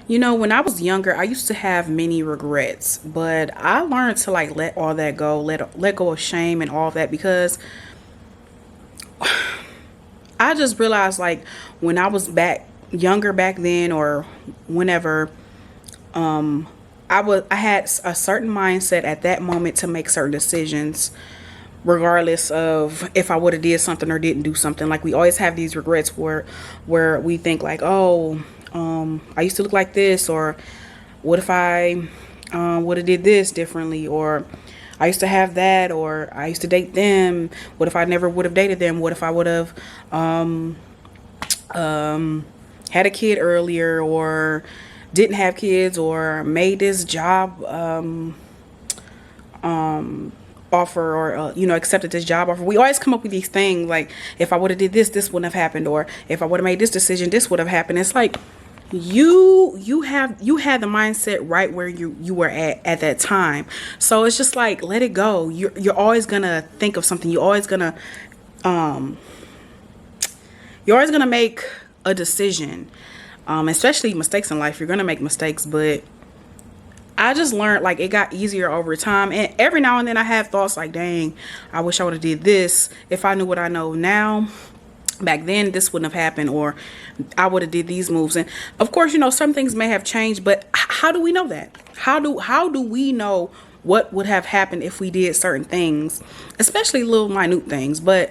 You know, when I was younger, I used to have many regrets, but I learned to like let all that go, let go of shame and all of that because I just realized like when I was back younger back then or whenever I had a certain mindset at that moment to make certain decisions regardless of if I would have did something or didn't do something. Like we always have these regrets where we think like, oh, I used to look like this, or what if I would have did this differently, or I used to have that, or I used to date them. What if I never would have dated them? What if I would have had a kid earlier, or didn't have kids, or made this job offer, or accepted this job offer. We always come up with these things like, if I would have did this, this wouldn't have happened, or if I would have made this decision, this would have happened. It's like you had the mindset right where you were at that time. So it's just like, let it go. You're always gonna think of something. Um you're always gonna make a decision, especially mistakes in life. You're gonna make mistakes, but I just learned like it got easier over time. And every now and then I have thoughts like, dang, I wish I would have did this. If I knew what I know now, back then this wouldn't have happened, or I would have did these moves. And of course, some things may have changed, but how do we know that? How do we know what would have happened if we did certain things, especially little minute things? But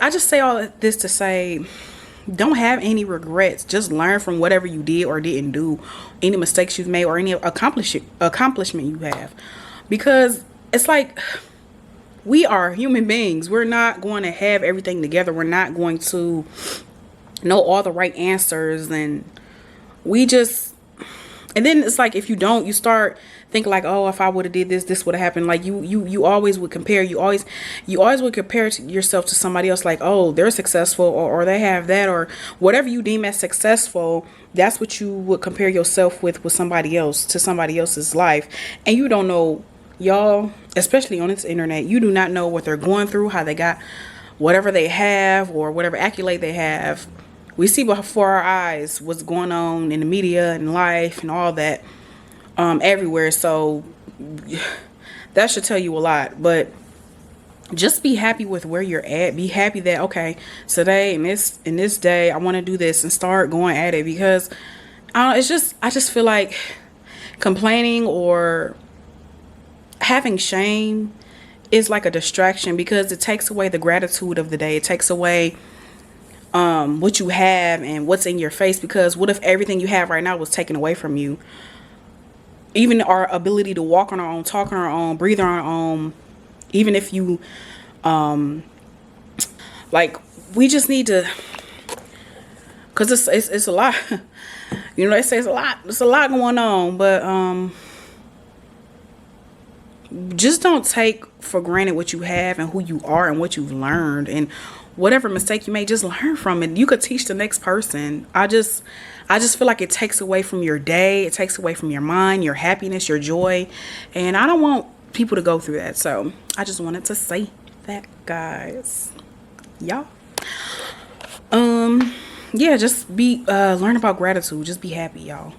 I just say all of this to say, don't have any regrets. Just learn from whatever you did or didn't do, any mistakes you've made, or any accomplishment you have, because it's like, we are human beings. We're not going to have everything together. We're not going to know all the right answers, and and then it's like, if you don't, you start thinking like, oh, if I would have did this, this would have happened. Like you always would compare. You always would compare yourself to somebody else. Like, oh, they're successful, or they have that, or whatever you deem as successful. That's what you would compare yourself with somebody else, to somebody else's life. And you don't know, y'all, especially on this internet, you do not know what they're going through, how they got whatever they have, or whatever accolade they have. We see before our eyes what's going on in the media and life and all that, everywhere. So that should tell you a lot. But just be happy with where you're at. Be happy that, okay, today in this day I want to do this, and start going at it. Because I just feel like complaining or having shame is like a distraction, because it takes away the gratitude of the day. It takes away what you have and what's in your face. Because what if everything you have right now was taken away from you? Even our ability to walk on our own, talk on our own, breathe on our own. Even if you like, we just need to, because it's a lot. They say it's a lot going on. But just don't take for granted what you have and who you are and what you've learned, and whatever mistake you made, just learn from it. You could teach the next person. I just feel like it takes away from your day. It takes away from your mind, your happiness, your joy. And I don't want people to go through that. So I just wanted to say that, guys. Y'all. Yeah, just learn about gratitude. Just be happy, y'all.